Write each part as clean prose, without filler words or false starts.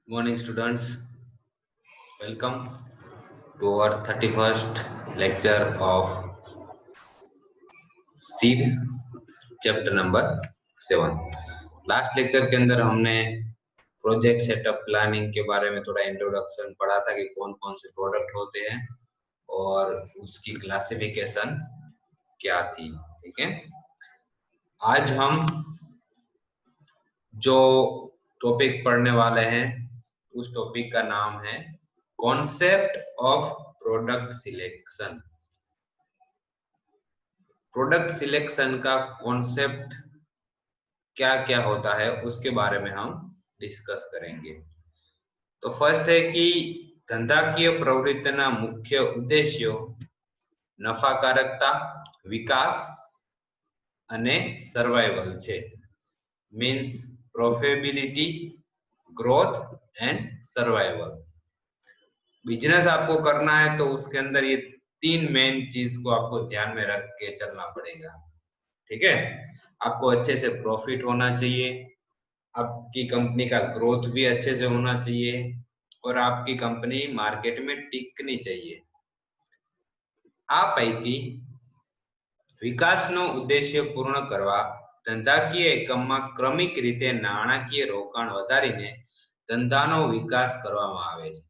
Morning, students. Welcome to our 31st lecture of seed chapter number 7। Last lecture के अंदर हमने project setup planning के बारे में थोड़ा इंट्रोडक्शन पढ़ा था कि कौन कौन से प्रोडक्ट होते हैं और उसकी क्लासिफिकेशन क्या थी। ठीक है, आज हम जो टॉपिक पढ़ने वाले हैं उस टॉपिक का नाम है concept of product selection. Product selection का कॉन्सेप्ट क्या क्या होता है उसके बारे में हम डिस्कस करेंगे। तो फर्स्ट है कि धंधाकीय प्रवृत्तिना मुख्य उद्देश्यो नफाकारकता, विकास અને सर्वाइवल છે। Means profitability, growth and survival. Business आपको करना है तो उसके अंदर ये तीन मेन चीज को आपको ध्यान में रख के चलना पड़ेगा। ठीक है, आपको अच्छे से प्रॉफिट होना चाहिए, आपकी कंपनी का ग्रोथ भी अच्छे से होना चाहिए और आपकी कंपनी मार्केट में टिकनी चाहिए। आ पैकी विकासનો ઉદ્દેશ્ય પૂર્ણ કરવા ધંધાકીય એકમમાં ક્રમિક રીતે નાણાકીય રોકાણ વધારીને ધંધાનો વિકાસ કરવામાં આવે છે।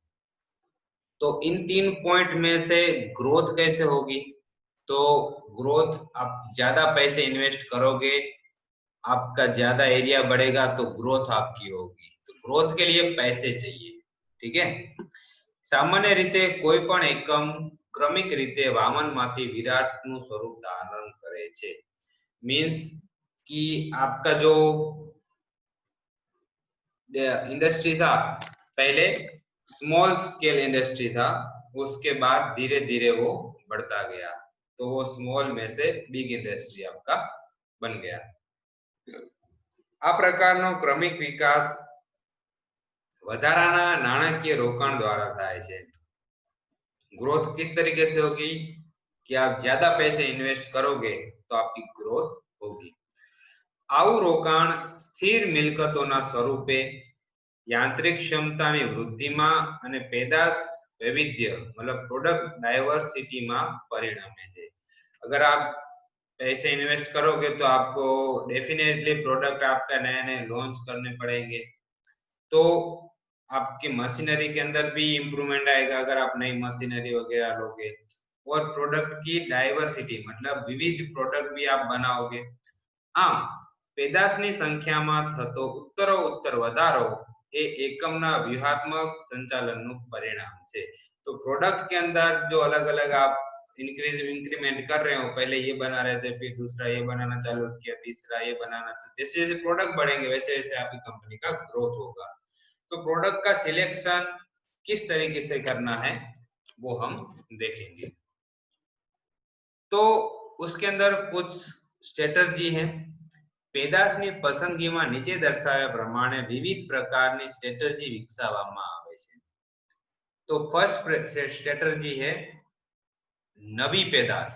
तो इन तीन पॉइंट में से ग्रोथ कैसे होगी? तो ग्रोथ, आप ज्यादा पैसे इन्वेस्ट करोगे, आपका ज्यादा एरिया बढ़ेगा तो ग्रोथ आपकी होगी। तो ग्रोथ के लिए पैसे चाहिए। ठीक है, सामान्य रीते कोई पण एकम क्रमिक रीते वामनमांथी विराटનું स्वरूप धारण करे છે। मीन्स कि आपका जो इंडस्ट्री था, पहले स्मॉल स्केल इंडस्ट्री था, उसके बाद धीरे धीरे वो बढ़ता गया, तो वो स्मॉल में से बिग इंडस्ट्री आपका बन गया। आ प्रकारનો क्रमिक विकास વધારાના નાણાકીય રોકાણ દ્વારા થાય છે। ग्रोथ किस तरीके से होगी कि आप ज्यादा पैसे इन्वेस्ट करोगे तो आपकी ग्रोथ होगी। આવું રોકાણ સ્થિર મિલકતોના સ્વરૂપે યાંત્રિક ક્ષમતાની વૃદ્ધિમાં અને પેદાશ વૈવિધ્ય मतलब प्रोडक्ट डाइवर्सिटी में परिणमे છે। अगर आप पैसे इन्वेस्ट करोगे तो आपको डेफिनेटली प्रोडक्ट आपका नए नए लॉन्च करने पड़ेंगे, तो आपकी मशीनरी के अंदर भी इंप्रूवमेंट आएगा अगर आप नई मशीनरी वगैरह लोगे, और प्रोडक्ट की डाइवर्सिटी मतलब विविध प्रोडक्ट भी आप बनाओगे। आम पेदाशनी संख्यामां थतो उत्तरोत्तर वधारो ए एकमना व्यूहात्मक संचालनનું परिणाम છે। तो प्रोडक्ट के अंदर जो अलग अलग आप इंक्रीमेंट कर रहे हो, पहले ये बना रहे थे, फिर दूसरा ये बनाना चालू किया, तीसरा ये बनाना, जैसे जैसे प्रोडक्ट बढ़ेंगे वैसे वैसे आपकी कंपनी का ग्रोथ होगा। तो प्रोडक्ट का सिलेक्शन किस तरीके से करना है वो हम देखेंगे। तो उसके अंदर कुछ स्ट्रेटजी है। પેદાશની પસંદગીમાં નીચે દર્શાવ્યા પ્રમાણે વિવિધ પ્રકારની સ્ટ્રેટજી વિકસાવવામાં આવે છે। तो फर्स्ट स्ट्रेटजी है नवी पैदाश,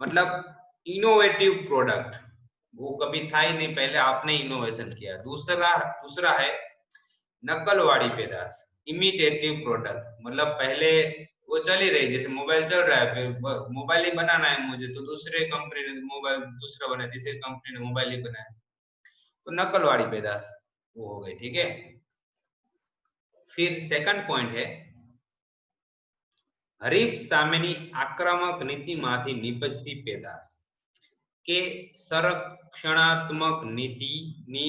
मतलब इनोवेटिव प्रोडक्ट, वो कभी था ही नहीं, पहले आपने इनोवेशन किया। दूसरा है नकल वाली पैदाश, इमिटेटिव प्रोडक्ट, मतलब पहले वो चल ही रही, जैसे मोबाइल चल रहा है, फिर मोबाइल ही बनाना है मुझे, तो दूसरे कंपनी ने मोबाइल दूसरा बनाया, तीसरी कंपनी ने मोबाइल ही बनाया, तो नकल वाली पैदाश वो हो गई। ठीक है, फिर सेकंड पॉइंट है हरीफ सामेनी आक्रामक नीतिमांथी निपजती पैदाश के संरक्षणात्मक नीतिनी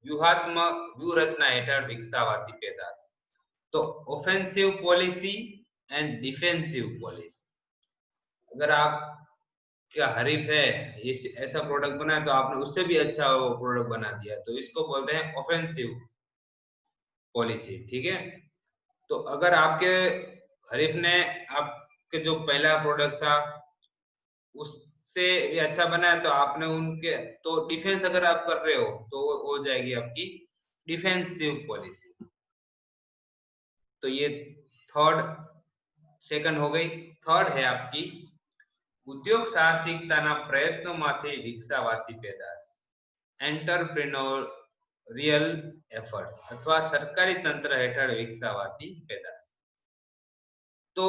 व्यूहात्मक व्यूहरचना हेठळ विकसावाती पैदाश। तो offensive policy and defensive policy, अगर आप क्या हरीफ है ये ऐसा प्रोडक्ट बनाया तो आपने उससे भी अच्छा वो प्रोडक्ट बना दिया, तो इसको बोलते हैं ऑफेंसिव पॉलिसी। ठीक है, तो अगर आपके हरीफ ने आपके जो पहला प्रोडक्ट था उससे भी अच्छा बनाया तो आपने उनके, तो डिफेंस अगर आप कर रहे हो तो हो जाएगी आपकी डिफेंसिव पॉलिसी। तो ये सेकंड हो गई। थर्ड है आपकी उद्योग साहसिकताना प्रयत्नोमांथी विकसावाती पैदाश, एंटरप्रेन्योर रियल एफर्ट्स अथवा सरकारी तंत्र हेठળ વિકસાવાતી પેદાશ। तो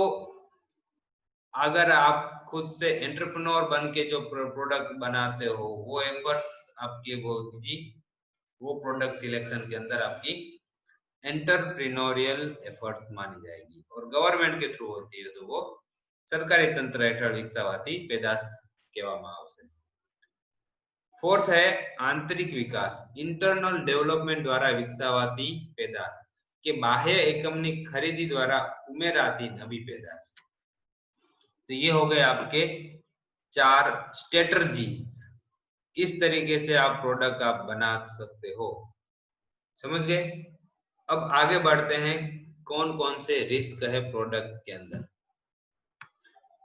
अगर आप खुद से एंटरप्रेन्योर बन के जो प्रोडक्ट बनाते हो वो एफर्ट्स आपके वो प्रोडक्ट सिलेक्शन के अंदर आपकी एंटरप्रेन्योरियल एफर्ट्स मानी जाएगी और गवर्नमेंट के थ्रू होती है तो वो सरकारी तंत्र हेठળ વિકસાવાતી પેદાશ કહેવામાં આવશે। फोर्थ है आंतरिक विकास, इंटरनल डेवलपमेंट द्वारा विकसावाती पेदाश के बाह्य एकमनी खरीदी द्वारा उमेराती नवी पेदाश। तो ये हो गए आपके 4 स्ट्रेटजीज, किस तरीके से आप प्रोडक्ट आप बना सकते हो, समझ गए। अब आगे बढ़ते हैं, कौन कौन से रिस्क है प्रोडक्ट के अंदर।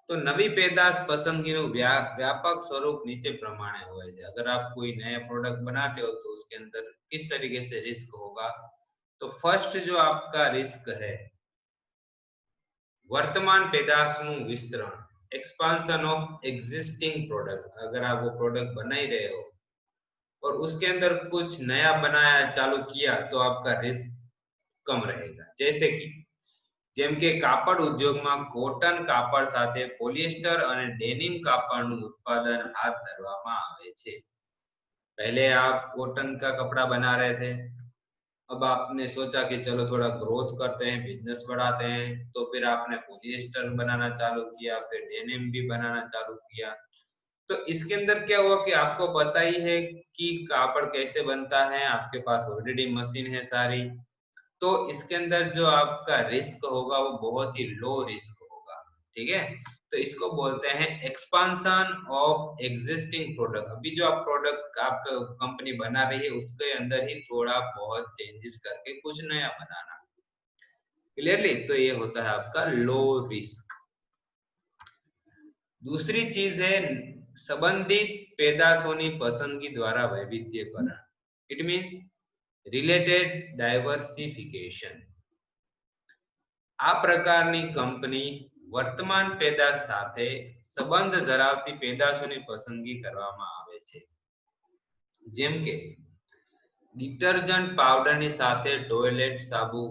तो नवी पेदाश पसंदगीનું व्यापक स्वरूप नीचे प्रमाणे હોય છે। अगर आप कोई नया प्रोडक्ट बनाते हो तो उसके अंदर किस तरीके से रिस्क होगा। तो फर्स्ट जो आपका रिस्क है वर्तमान पेदाशનું विस्तरण, एक्सपांशन ऑफ एग्जिस्टिंग प्रोडक्ट। अगर आप वो प्रोडक्ट बना ही रहे हो और उसके अंदर कुछ नया बनाया चालू किया तो आपका रिस्क कम रहेगा। जैसे कि જેમ કે કાપડ ઉદ્યોગમાં કોટન કાપડ સાથે પોલિએસ્ટર અને ડેનિમ કાપડનું ઉત્પાદન હાથ ધરવામાં આવે છે। पहले आप कॉटन का कपड़ा बना रहे थे, अब आपने सोचा कि चलो थोड़ा ग्रोथ करते हैं, बिजनेस बढ़ाते हैं, तो फिर आपने पॉलिएस्टर बनाना चालू किया, फिर डेनिम भी बनाना चालू किया। तो इसके अंदर क्या हुआ कि आपको पता ही है कि कापड़ कैसे बनता है, आपके पास ऑलरेडी मशीन है सारी, तो इसके अंदर जो आपका रिस्क होगा वो बहुत ही लो रिस्क होगा। ठीक है, तो इसको बोलते हैं एक्सपांशन ऑफ एग्जिस्टिंग प्रोडक्ट। अभी जो आप प्रोडक्ट आपका कंपनी बना रही है उसके अंदर ही थोड़ा बहुत चेंजेस करके कुछ नया बनाना। क्लियरली, तो ये होता है आपका लो रिस्क। दूसरी चीज है संबंधित पेदाशोनी पसंदगी द्वारा वैविध्यकरण। It means related diversification. आ प्रकारनी कंपनी वर्तमान पेदाश साथे संबंध धरावती पेदाशोनी पसंदगी करवामां आवे छे। जेम के डिटर्जન્ટ पाउडरनी साथे टॉयलेट साबु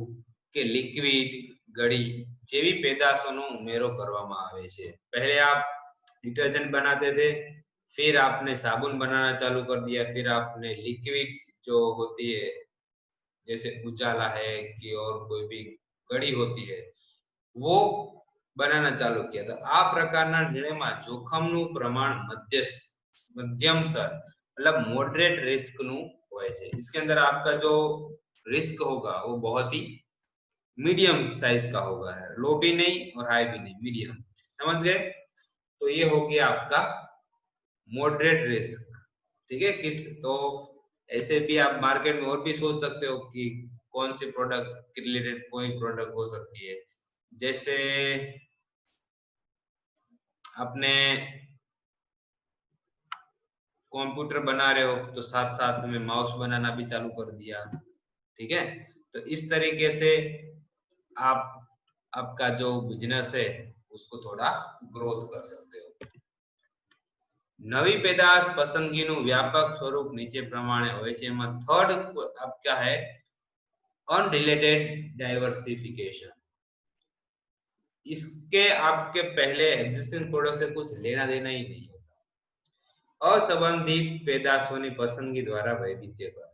के लिक्विड गड़ी जेवी पेदाशोनो उमेरो करवामां आवे छे। पहले आप डिटर्जेंट बनाते थे, फिर आपने साबुन बनाना चालू कर दिया, फिर आपने लिक्विड जो होती है जैसे उजाला है कि और कोई भी गड़ी होती है वो बनाना चालू किया। तो आ प्रकारना निर्णयमां जोखमનું प्रमाण मध्यमसर मतलब मॉडरेट रिस्कનું હોય છે। इसके अंदर आपका जो रिस्क होगा वो बहुत ही मीडियम साइज का होगा, लो भी नहीं और हाई भी नहीं, मीडियम। समझ गए, तो ये हो गया आपका मॉडरेट रिस्क। ठीक है, किस तो ऐसे भी आप मार्केट में और भी सोच सकते हो कि कौन सी प्रोडक्ट के रिलेटेड कोई प्रोडक्ट हो सकती है। जैसे अपने कंप्यूटर बना रहे हो तो साथ साथ में माउस बनाना भी चालू कर दिया। ठीक है, तो इस तरीके से आप आपका जो बिजनेस है उसको थोड़ा ग्रोथ कर सकते हो। नवी पेदाश पसंदगीનું व्यापक स्वरूप नीचे प्रमाणे હોય છે। એમાં थर्ड आपका है अनरिलेटेड डाइवर्सिफिकेशन। इसके आपके पहले एग्जिस्टिंग प्रोडक्ट से कुछ लेना देना ही नहीं होता। असंबंधित पेदाशोनी पसंदगी द्वारा वैविध्यकरण।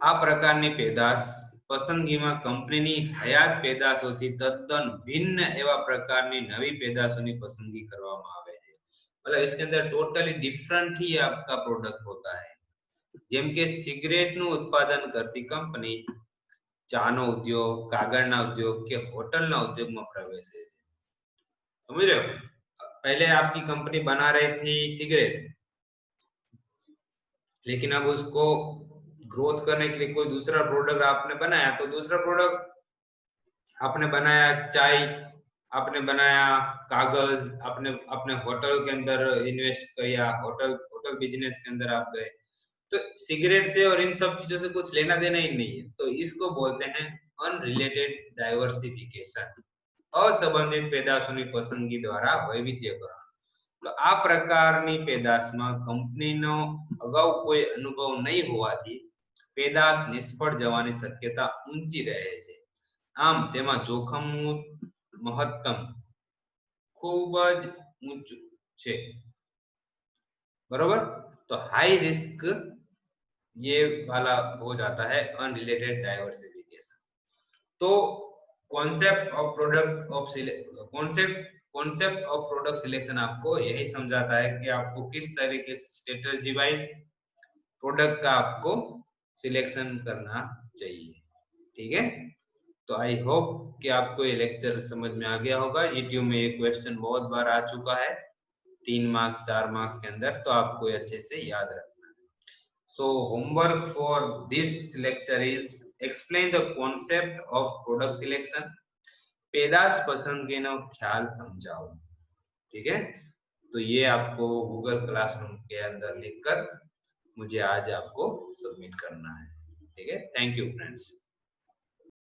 आ प्रकारनी पेदाश पसंदगीमां कंपनीनी हयात पेदाशोथी तद्दन भिन्न एवा प्रकारनी नवी पेदाशोनी पसंदगी करवामां आवे छे। मतलब इसके अंदर टोटली डिफरेंट ही आपका प्रोडक्ट होता है। जेम के सिगरेट નું उत्पादन करती कंपनी ચાનો ઉદ્યોગ, કાગળના ઉદ્યોગ કે હોટલના ઉદ્યોગમાં પ્રવેશે છે। समझ रहे हो, पहले आपकी कंपनी बना रही थी सिगरेट, लेकिन अब उसको ग्रोथ करने के लिए कोई दूसरा प्रोडक्ट आपने बनाया, तो दूसरा प्रोडक्ट आपने बनाया चाय, आपने बनाया कागज, आपने अपने होटल के अंदर इन्वेस्ट किया, होटल बिजनेस के अंदर आप गए, तो सिगरेट से और इन सब चीजों से कुछ लेना देना ही नहीं है। तो इसको बोलते हैं अनरिलेटेड डाइवर्सिफिकेशन, असंबंधित पेदाशोनी पसंदगी द्वारा वैविध्यकरण। તો આ પ્રકારની પેદાશમાં કંપનીનો અગાઉ કોઈ અનુભવ નહીં હોવાથી પેદાશ નિષ્ફળ જવાની શક્યતા ઊંચી રહે છે. આમ તેમાં જોખમ મહત્તમ ખૂબ જ ઊંચું છે. बरोबर. तो हाई रिस्क ये वाला हो जाता है अनरिलेटेड डाइवर्सिफिकेशन. तो कॉन्सेप्ट ऑफ प्रोडक्ट सिलेक्शन आपको यही समझाता है कि आपको किस तरीके से स्ट्रेटजी वाइज प्रोडक्ट का आपको सिलेक्शन करना चाहिए. ठीक है. तो आई होप कि आपको ये लेक्चर समझ में आ गया होगा. यूट्यूब में ये क्वेश्चन बहुत बार आ चुका है 3 मार्क्स 4 मार्क्स के अंदर, तो आपको अच्छे से याद रखना है. So homework for this lecture is explain the concept of product selection. पेदाश पसंदगीનો ख्याल समझाओ. ठीक है. तो ये आपको गूगल क्लासरूम के अंदर लिखकर मुझे आज आपको सबमिट करना है. ठीक है. Thank you friends.